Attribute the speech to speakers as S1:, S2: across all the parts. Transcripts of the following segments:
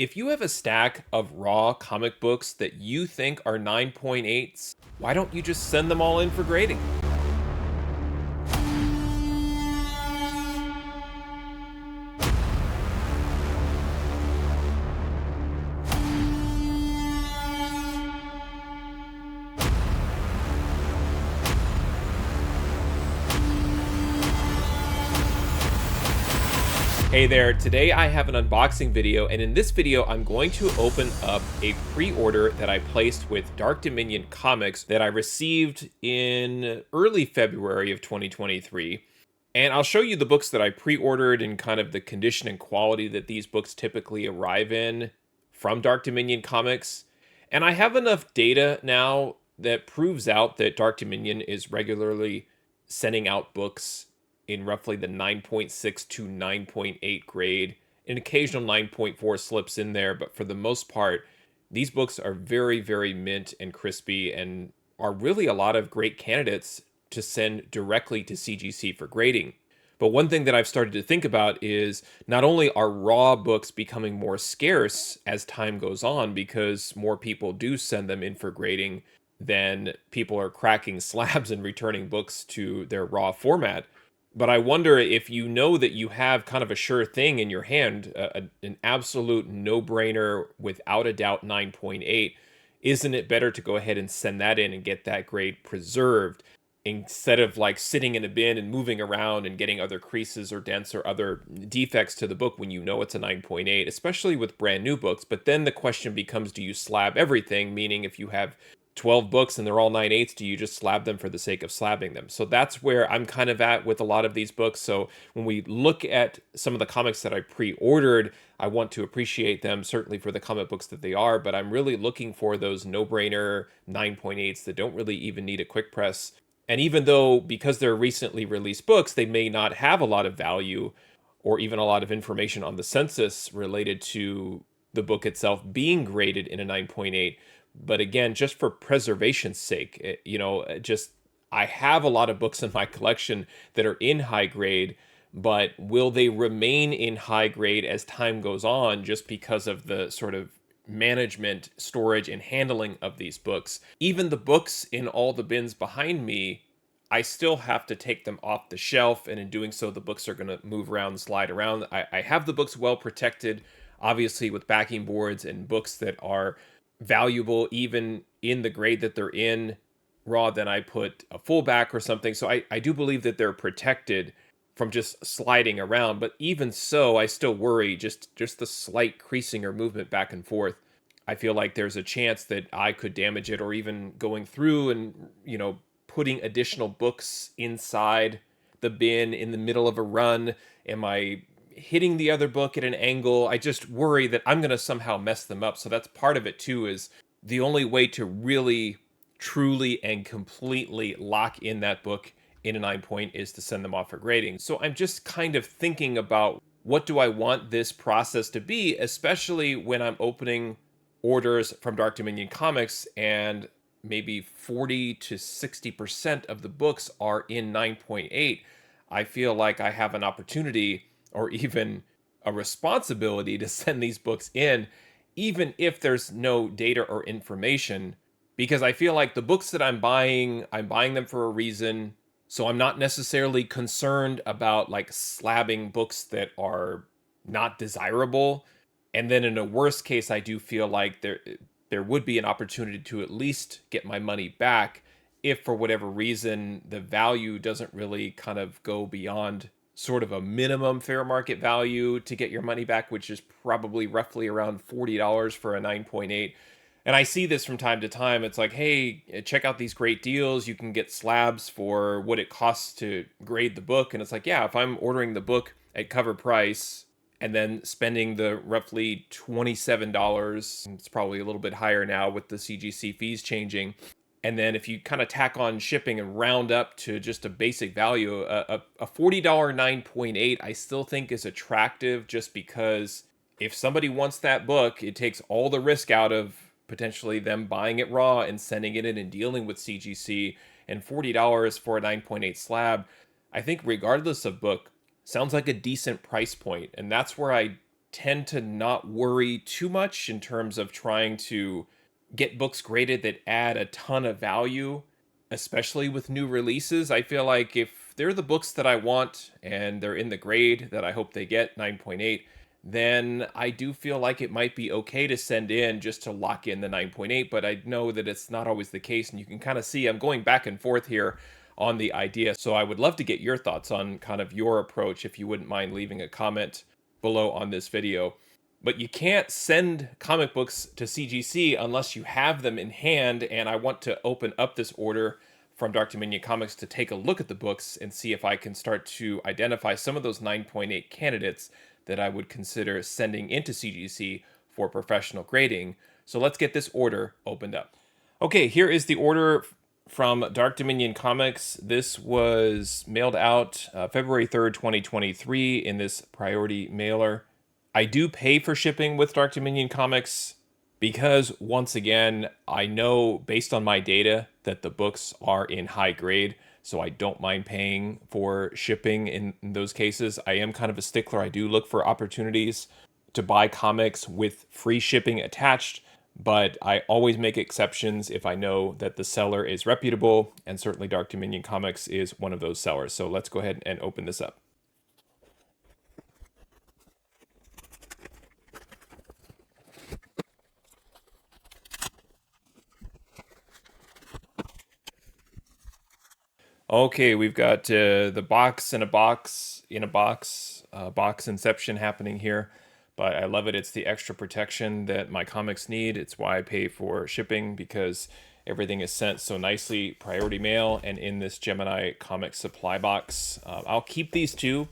S1: If you have a stack of raw comic books that you think are 9.8s, why don't you just send them all in for grading? Hey there, today I have an unboxing video, and in this video I'm going to open up a pre-order that I placed with Dark Dominion Comics that I received in early February of 2023. And I'll show you the books that I pre-ordered and kind of the condition and quality that these books typically arrive in from Dark Dominion Comics. And I have enough data now that proves out that Dark Dominion is regularly sending out books in roughly the 9.6 to 9.8 grade. An occasional 9.4 slips in there, but for the most part, these books are very, very mint and crispy and are really a lot of great candidates to send directly to CGC for grading. But one thing that I've started to think about is not only are raw books becoming more scarce as time goes on because more people do send them in for grading than people are cracking slabs and returning books to their raw format. But I wonder if you know that you have kind of a sure thing in your hand, an absolute no-brainer, without a doubt 9.8, isn't it better to go ahead and send that in and get that grade preserved instead of like sitting in a bin and moving around and getting other creases or dents or other defects to the book when you know it's a 9.8, especially with brand new books. But then the question becomes, do you slab everything? Meaning if you have 12 books and they're all 9/8, do you just slab them for the sake of slabbing them? So that's where I'm kind of at with a lot of these books. So when we look at some of the comics that I pre-ordered, I want to appreciate them certainly for the comic books that they are, but I'm really looking for those no-brainer 9.8s that don't really even need a quick press. And even though, because they're recently released books, they may not have a lot of value or even a lot of information on the census related to the book itself being graded in a 9.8. But again, just for preservation's sake, just I have a lot of books in my collection that are in high grade, but will they remain in high grade as time goes on just because of the sort of management, storage, and handling of these books? Even the books in all the bins behind me, I still have to take them off the shelf, and in doing so, the books are going to move around and slide around. I have the books well protected, obviously with backing boards and books that are valuable even in the grade that they're in raw. Then I put a fullback or something, so I do believe that they're protected from just sliding around. But even so, I still worry just the slight creasing or movement back and forth. I feel like there's a chance that I could damage it, or even going through and putting additional books inside the bin in the middle of a run. Am I hitting the other book at an angle? I just worry that I'm going to somehow mess them up. So that's part of it too, is the only way to really, truly, and completely lock in that book in a 9 point is to send them off for grading. So I'm just kind of thinking about, what do I want this process to be, especially when I'm opening orders from Dark Dominion Comics and maybe 40 to 60% of the books are in 9.8. I feel like I have an opportunity, or even a responsibility, to send these books in, even if there's no data or information, because I feel like the books that I'm buying them for a reason. So I'm not necessarily concerned about like slabbing books that are not desirable. And then in a worst case, I do feel like there would be an opportunity to at least get my money back if for whatever reason the value doesn't really kind of go beyond sort of a minimum fair market value to get your money back, which is probably roughly around $40 for a 9.8. And I see this from time to time. It's like, hey, check out these great deals. You can get slabs for what it costs to grade the book. And it's like, yeah, if I'm ordering the book at cover price and then spending the roughly $27, it's probably a little bit higher now with the CGC fees changing. And then if you kind of tack on shipping and round up to just a basic value, a $40 9.8 I still think is attractive, just because if somebody wants that book, it takes all the risk out of potentially them buying it raw and sending it in and dealing with CGC. And $40 for a 9.8 slab, I think regardless of book, sounds like a decent price point. And that's where I tend to not worry too much in terms of trying to get books graded that add a ton of value, especially with new releases. I feel like if they're the books that I want and they're in the grade that I hope they get, 9.8, then I do feel like it might be okay to send in just to lock in the 9.8, but I know that it's not always the case, and you can kind of see I'm going back and forth here on the idea. So I would love to get your thoughts on kind of your approach, if you wouldn't mind leaving a comment below on this video. But you can't send comic books to CGC unless you have them in hand, and I want to open up this order from Dark Dominion Comics to take a look at the books and see if I can start to identify some of those 9.8 candidates that I would consider sending into CGC for professional grading. So let's get this order opened up. Okay, here is the order from Dark Dominion Comics. This was mailed out February 3rd, 2023 in this priority mailer. I do pay for shipping with Dark Dominion Comics because, once again, I know based on my data that the books are in high grade, so I don't mind paying for shipping in those cases. I am kind of a stickler. I do look for opportunities to buy comics with free shipping attached, but I always make exceptions if I know that the seller is reputable, and certainly Dark Dominion Comics is one of those sellers. So let's go ahead and open this up. Okay, we've got the box in a box in a box, box inception happening here. But I love it. It's the extra protection that my comics need. It's why I pay for shipping, because everything is sent so nicely, priority mail, and in this Gemini comic supply box. I'll keep these two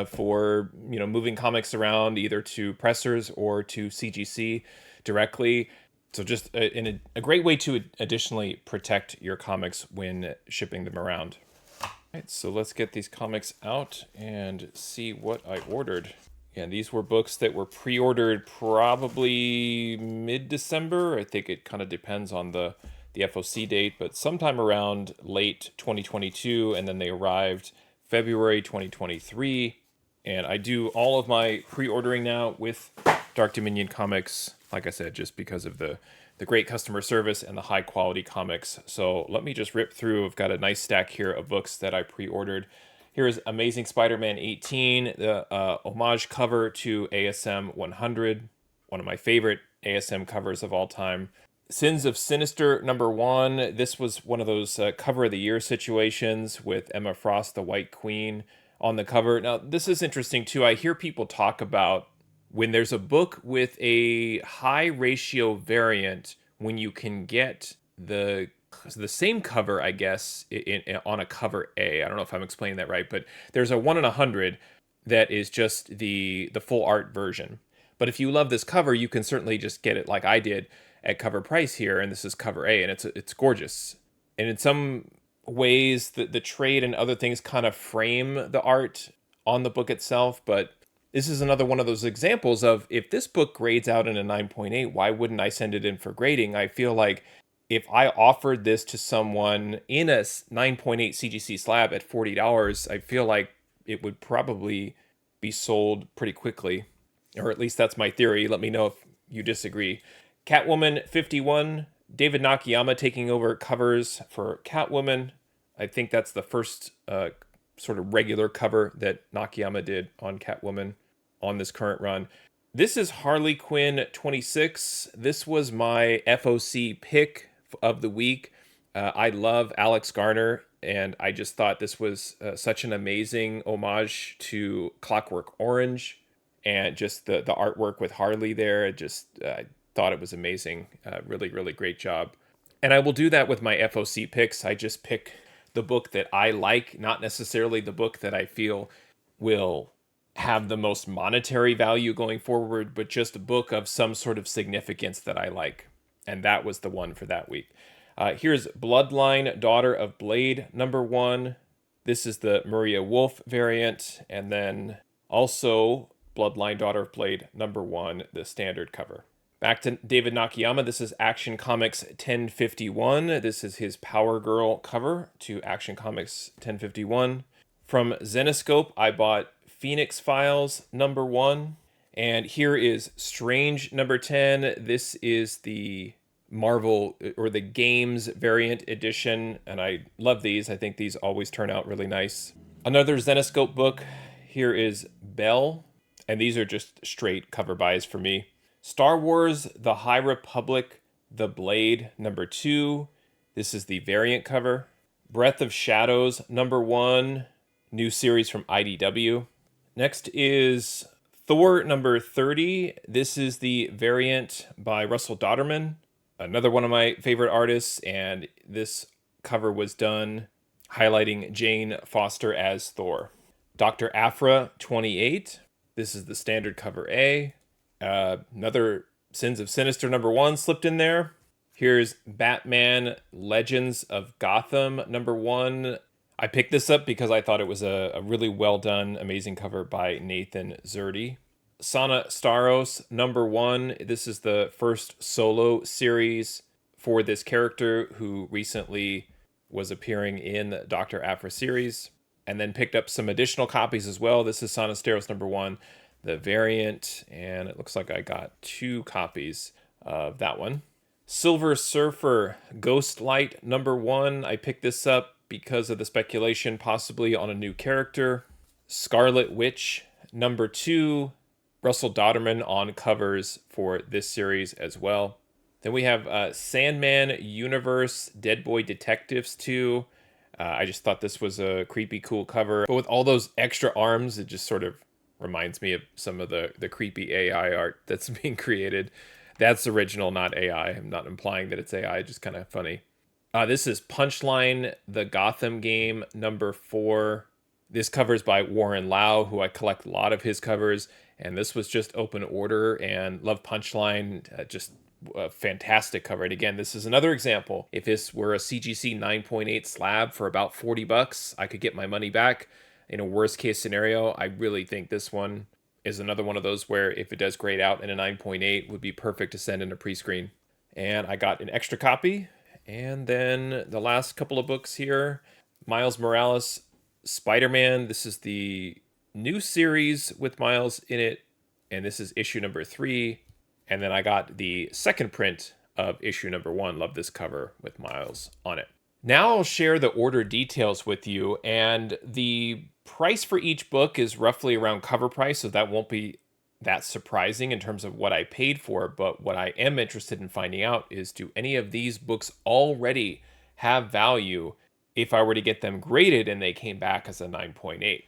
S1: for moving comics around either to pressers or to CGC directly. So just a great way to additionally protect your comics when shipping them around. All right, so let's get these comics out and see what I ordered. Yeah, these were books that were pre-ordered probably mid-December. I think it kind of depends on the FOC date, but sometime around late 2022, and then they arrived February 2023. And I do all of my pre-ordering now with Dark Dominion Comics, like I said, just because of the great customer service and the high quality comics. So let me just rip through. I've got a nice stack here of books that I pre-ordered. Here is Amazing Spider-Man 18, the homage cover to ASM 100, one of my favorite ASM covers of all time. Sins of Sinister #1. This was one of those cover of the year situations with Emma Frost, the White Queen, on the cover. Now, this is interesting too. I hear people talk about when there's a book with a high ratio variant, when you can get the same cover, I guess, on a cover A. I don't know if I'm explaining that right, but there's a 1 in 100 that is just the full art version. But if you love this cover, you can certainly just get it like I did at cover price here, and this is cover A, and it's gorgeous. And in some ways, the trade and other things kind of frame the art on the book itself, but this is another one of those examples of, if this book grades out in a 9.8, why wouldn't I send it in for grading? I feel like if I offered this to someone in a 9.8 CGC slab at $40, I feel like it would probably be sold pretty quickly. Or at least that's my theory. Let me know if you disagree. Catwoman 51, David Nakayama taking over covers for Catwoman. I think that's the first sort of regular cover that Nakayama did on Catwoman on this current run. This is Harley Quinn 26. This was my FOC pick of the week. I love Alex Garner, and I just thought this was such an amazing homage to Clockwork Orange, and just the artwork with Harley there. I thought it was amazing. Really, really great job. And I will do that with my FOC picks. I just pick the book that I like, not necessarily the book that I feel will have the most monetary value going forward, but just a book of some sort of significance that I like. And that was the one for that week. Here's Bloodline, Daughter of Blade #1. This is the Maria Wolf variant. And then also Bloodline, Daughter of Blade #1, the standard cover. Back to David Nakayama. This is Action Comics 1051. This is his Power Girl cover to Action Comics 1051. From Zenescope, I bought Phoenix Files #1. And here is Strange number 10. This is the Marvel or the Games variant edition, and I love these. I think these always turn out really nice. Another Zenoscope book. Here is Bell, and these are just straight cover buys for me. Star Wars The High Republic, The Blade number 2. This is the variant cover. Breath of Shadows number 1, new series from IDW. Next is Thor number 30. This is the variant by Russell Dodderman, another one of my favorite artists, and this cover was done highlighting Jane Foster as Thor. Dr. Aphra 28. This is the standard cover A. Another Sins of Sinister number 1 slipped in there. Here's Batman Legends of Gotham number 1. I picked this up because I thought it was a really well done, amazing cover by Nathan Zerdy. Sana Staros number 1. This is the first solo series for this character who recently was appearing in the Dr. Aphra series, and then picked up some additional copies as well. This is Sana Staros number 1, the variant, and it looks like I got 2 copies of that one. Silver Surfer Ghostlight number 1. I picked this up because of the speculation possibly on a new character. Scarlet Witch number 2. Russell Dodderman on covers for this series as well. Then we have Sandman Universe Dead Boy Detectives 2. I just thought this was a creepy, cool cover. But with all those extra arms, it just sort of reminds me of some of the creepy AI art that's being created. That's original, not AI. I'm not implying that it's AI, just kind of funny. This is Punchline, the Gotham game, number 4. This cover is by Warren Lau, who I collect a lot of his covers. And this was just open order, and love Punchline, just a fantastic cover. And again, this is another example. If this were a CGC 9.8 slab for about $40, I could get my money back. In a worst case scenario, I really think this one is another one of those where if it does grade out in a 9.8, would be perfect to send in a pre-screen. And I got an extra copy. And then the last couple of books here, Miles Morales, Spider-Man. This is the new series with Miles in it, and this is issue number 3. And then I got the second print of issue number 1. Love this cover with Miles on it. Now I'll share the order details with you, and the price for each book is roughly around cover price, so that won't be that surprising in terms of what I paid for. But what I am interested in finding out is, do any of these books already have value if I were to get them graded and they came back as a 9.8?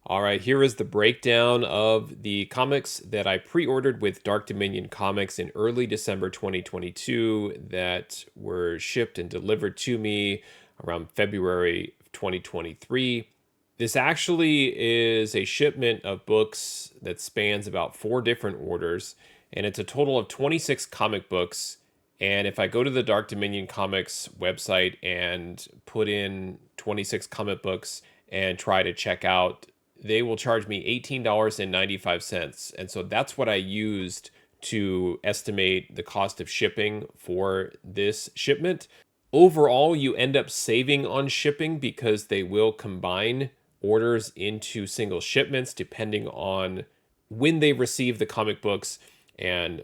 S1: All right, here is the breakdown of the comics that I pre-ordered with Dark Dominion Comics in early December 2022 that were shipped and delivered to me around February 2023. This actually is a shipment of books that spans about 4 different orders, and it's a total of 26 comic books. And if I go to the Dark Dominion Comics website and put in 26 comic books and try to check out, they will charge me $18.95. And so that's what I used to estimate the cost of shipping for this shipment. Overall, you end up saving on shipping because they will combine orders into single shipments depending on when they receive the comic books and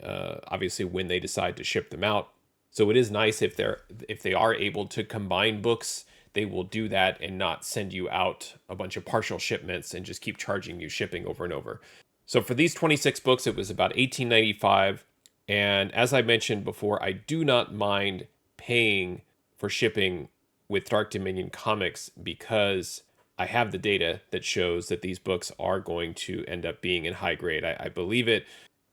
S1: obviously when they decide to ship them out. So it is nice if they are able to combine books, they will do that and not send you out a bunch of partial shipments and just keep charging you shipping over and over. So for these 26 books, it was about $18.95. And as I mentioned before, I do not mind paying for shipping with Dark Dominion Comics because I have the data that shows that these books are going to end up being in high grade. I believe it.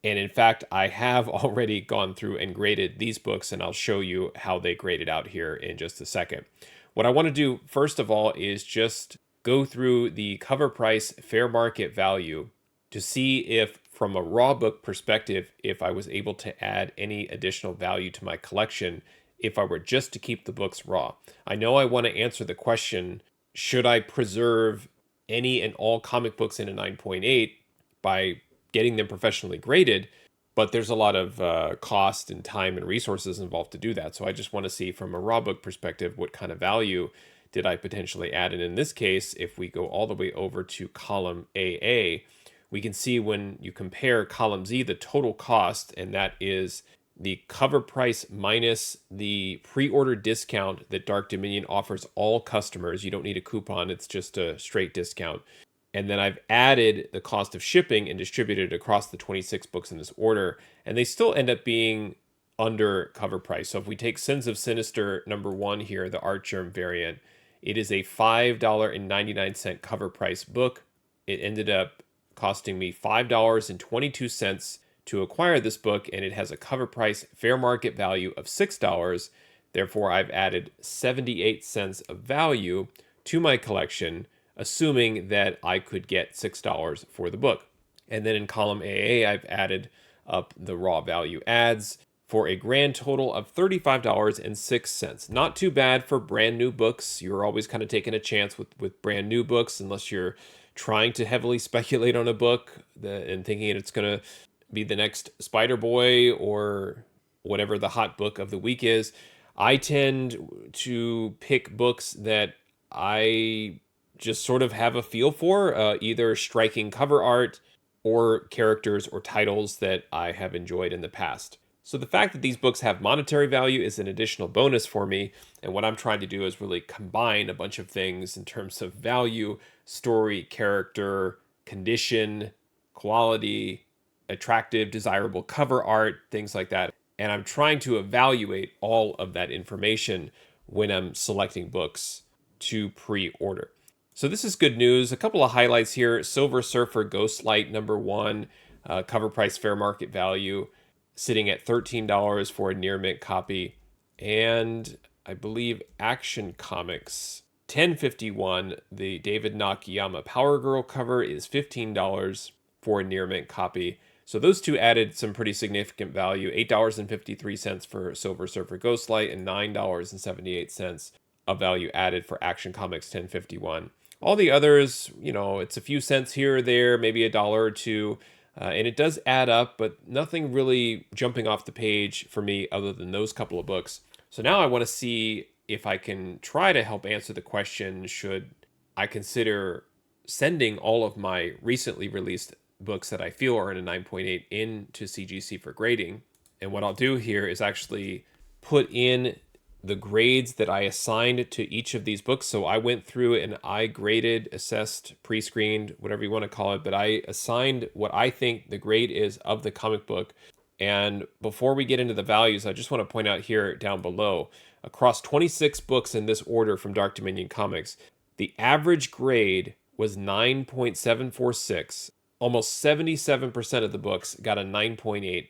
S1: And in fact, I have already gone through and graded these books, and I'll show you how they graded out here in just a second. What I want to do, first of all, is just go through the cover price fair market value to see if, from a raw book perspective, if I was able to add any additional value to my collection if I were just to keep the books raw. I know I want to answer the question, should I preserve any and all comic books in a 9.8 by getting them professionally graded? But there's a lot of cost and time and resources involved to do that. So I just want to see from a raw book perspective, what kind of value did I potentially add? And in this case, if we go all the way over to column AA, we can see when you compare column Z, the total cost, and that is the cover price minus the pre-order discount that Dark Dominion offers all customers. You don't need a coupon, it's just a straight discount. And then I've added the cost of shipping and distributed it across the 26 books in this order, and they still end up being under cover price. So if we take Sins of Sinister #1 here, the Art Germ variant, it is a $5.99 cover price book. It ended up costing me $5.22 to acquire this book, and it has a cover price fair market value of $6. Therefore, I've added 78 cents of value to my collection, assuming that I could get $6 for the book. And then in column AA, I've added up the raw value adds for a grand total of $35.06. Not too bad for brand new books. You're always kind of taking a chance with brand new books, unless you're trying to heavily speculate on a book and thinking it's going to be the next Spider Boy or whatever the hot book of the week is. I tend to pick books that I just sort of have a feel for, either striking cover art or characters or titles that I have enjoyed in the past. So the fact that these books have monetary value is an additional bonus for me, and what I'm trying to do is really combine a bunch of things in terms of value, story, character, condition, quality, attractive, desirable cover art, things like that. And I'm trying to evaluate all of that information when I'm selecting books to pre-order. So this is good news. A couple of highlights here. Silver Surfer Ghostlight #1, cover price fair market value, sitting at $13 for a near mint copy. And I believe Action Comics 1051, the David Nakayama Power Girl cover, is $15 for a near mint copy. So those two added some pretty significant value, $8.53 for Silver Surfer Ghostlight and $9.78 of value added for Action Comics 1051. All the others, it's a few cents here or there, maybe a dollar or two, and it does add up, but nothing really jumping off the page for me other than those couple of books. So now I want to see if I can try to help answer the question, should I consider sending all of my recently released books that I feel are in a 9.8 into CGC for grading. And what I'll do here is actually put in the grades that I assigned to each of these books. So I went through and I graded, assessed, pre-screened, whatever you want to call it, but I assigned what I think the grade is of the comic book. And before we get into the values, I just want to point out here down below, across 26 books in this order from Dark Dominion Comics, the average grade was 9.746. Almost 77% of the books got a 9.8.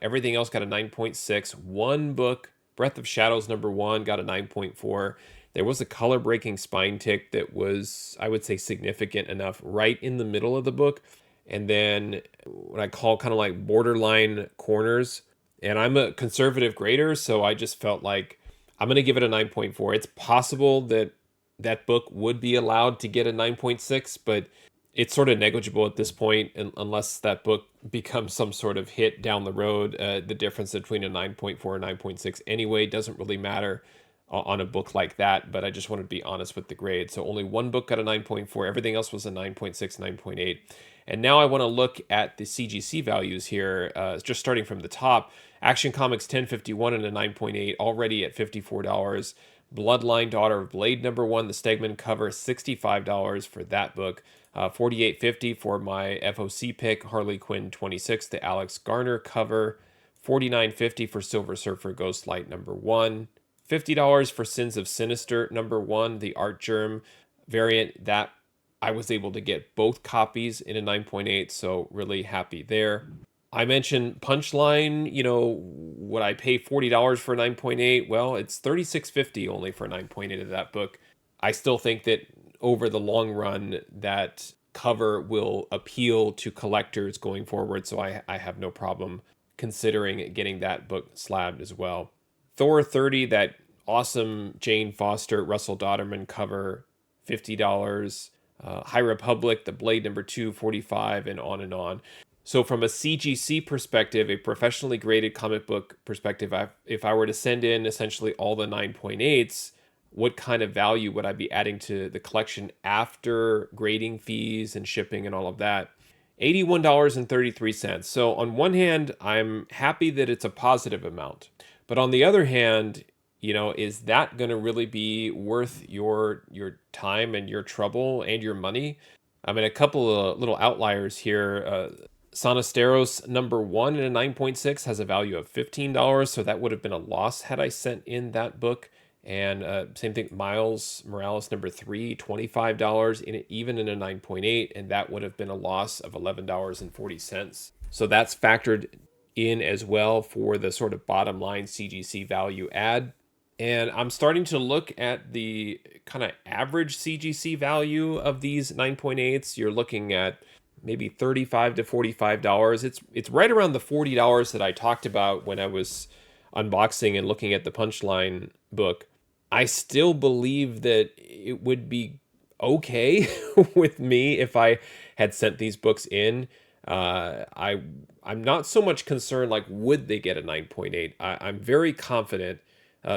S1: Everything else got a 9.6. One book, Breath of Shadows #1, got a 9.4. There was a color breaking spine tick that was, I would say, significant enough right in the middle of the book. And then what I call kind of like borderline corners. And I'm a conservative grader, so I just felt like I'm going to give it a 9.4. It's possible that that book would be allowed to get a 9.6, but it's sort of negligible at this point, unless that book becomes some sort of hit down the road. The difference between a 9.4 and 9.6 anyway doesn't really matter on a book like that, but I just wanted to be honest with the grade. So only one book got a 9.4. Everything else was a 9.6, 9.8. And now I want to look at the CGC values here, just starting from the top. Action Comics 1051 and a 9.8, already at $54. Bloodline Daughter of Blade #1, the Stegman cover, $65 for that book. $48.50 for my FOC pick, Harley Quinn 26, the Alex Garner cover. $49.50 for Silver Surfer Ghostlight #1. $50 for Sins of Sinister #1, the Art Germ variant. That I was able to get both copies in a 9.8, so really happy there. I mentioned Punchline, would I pay $40 for a 9.8? Well, it's $36.50 only for a 9.8 of that book. I still think that over the long run, that cover will appeal to collectors going forward, so I have no problem considering getting that book slabbed as well. Thor 30, that awesome Jane Foster, Russell Dodderman cover, $50. High Republic, the Blade #2, $45, and on and on. So from a CGC perspective, a professionally graded comic book perspective, if I were to send in essentially all the 9.8s, what kind of value would I be adding to the collection after grading fees and shipping and all of that? $81.33. So on one hand, I'm happy that it's a positive amount. But on the other hand, is that going to really be worth your time and your trouble and your money? I mean, a couple of little outliers here. Sonosteros number one in a 9.6 has a value of $15, so that would have been a loss had I sent in that book. And same thing, Miles Morales number three, $25 in it, even in a 9.8, and that would have been a loss of $11.40. So that's factored in as well for the sort of bottom line CGC value add. And I'm starting to look at the kind of average CGC value of these 9.8s. You're looking at maybe $35 to $45. It's right around the $40 that I talked about when I was unboxing and looking at the Punchline book. I still believe that it would be okay with me if I had sent these books in. I'm not so much concerned like would they get a 9.8. I'm very confident,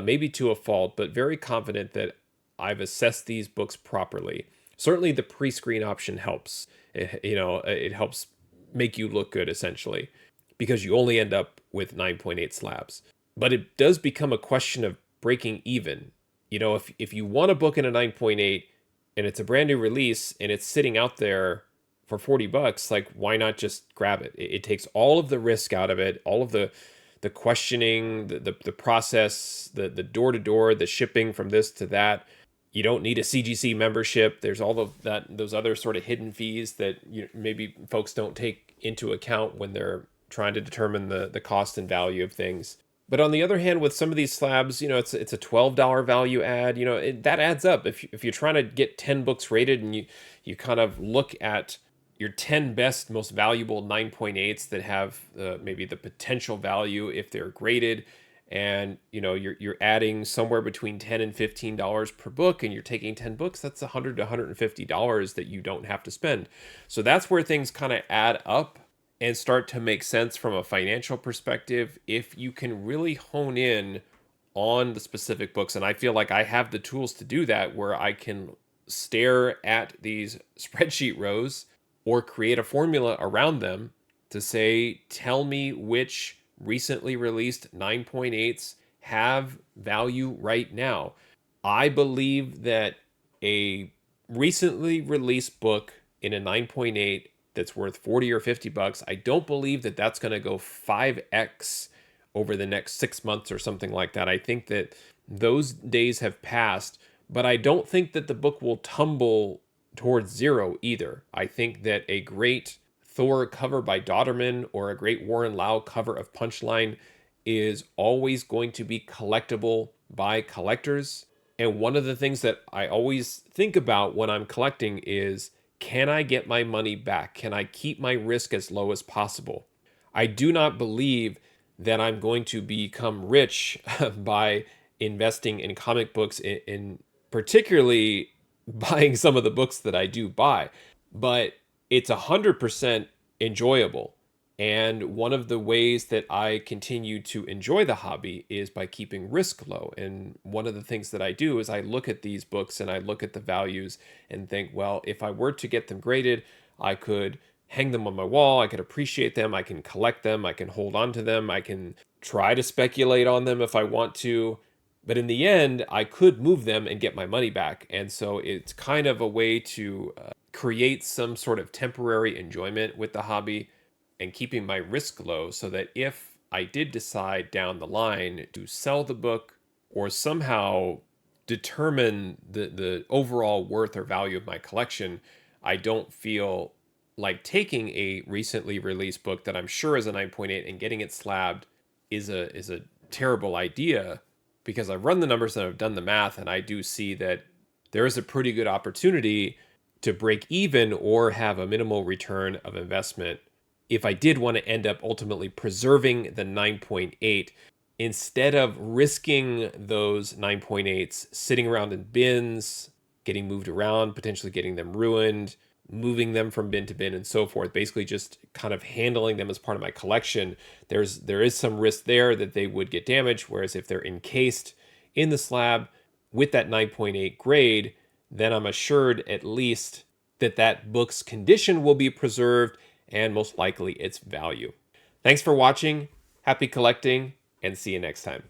S1: maybe to a fault, but very confident that I've assessed these books properly. Certainly, the pre-screen option helps. It helps make you look good essentially, because you only end up with 9.8 slabs. But it does become a question of breaking even. If you want a book in a 9.8 and it's a brand new release and it's sitting out there for $40, like why not just grab it? It takes all of the risk out of it, all of the questioning, the process, the door to door, the shipping from this to that. You don't need a CGC membership. There's all of those other sort of hidden fees that maybe folks don't take into account when they're trying to determine the cost and value of things. But on the other hand, with some of these slabs, it's a $12 value add. That adds up. If you're trying to get 10 books rated and you kind of look at your 10 best, most valuable 9.8s that have maybe the potential value if they're graded, and you're adding somewhere between $10 and $15 per book, and you're taking 10 books, that's $100 to $150 that you don't have to spend. So that's where things kind of add up and start to make sense from a financial perspective if you can really hone in on the specific books. And I feel like I have the tools to do that, where I can stare at these spreadsheet rows or create a formula around them to say, tell me which recently released 9.8s have value right now. I believe that a recently released book in a 9.8 that's worth 40 or $50, I don't believe that that's going to go 5x over the next 6 months or something like that. I think that those days have passed, but I don't think that the book will tumble towards zero either. I think that a great Thor cover by Dodderman or a great Warren Lau cover of Punchline is always going to be collectible by collectors. And one of the things that I always think about when I'm collecting is, can I get my money back? Can I keep my risk as low as possible? I do not believe that I'm going to become rich by investing in comic books, in particularly buying some of the books that I do buy, but it's 100% enjoyable. And one of the ways that I continue to enjoy the hobby is by keeping risk low. And one of the things that I do is I look at these books and I look at the values and think, well, if I were to get them graded, I could hang them on my wall, I could appreciate them, I can collect them, I can hold on to them, I can try to speculate on them if I want to. But in the end, I could move them and get my money back. And so it's kind of a way to create some sort of temporary enjoyment with the hobby and keeping my risk low, so that if I did decide down the line to sell the book or somehow determine the overall worth or value of my collection, I don't feel like taking a recently released book that I'm sure is a 9.8 and getting it slabbed is a terrible idea, because I've run the numbers and I've done the math, and I do see that there is a pretty good opportunity to break even or have a minimal return of investment if I did want to end up ultimately preserving the 9.8 instead of risking those 9.8s sitting around in bins, getting moved around, potentially getting them ruined, moving them from bin to bin and so forth, basically just kind of handling them as part of my collection. There is some risk there that they would get damaged, whereas if they're encased in the slab with that 9.8 grade, then I'm assured at least that that book's condition will be preserved, and most likely its value. Thanks for watching, happy collecting, and see you next time.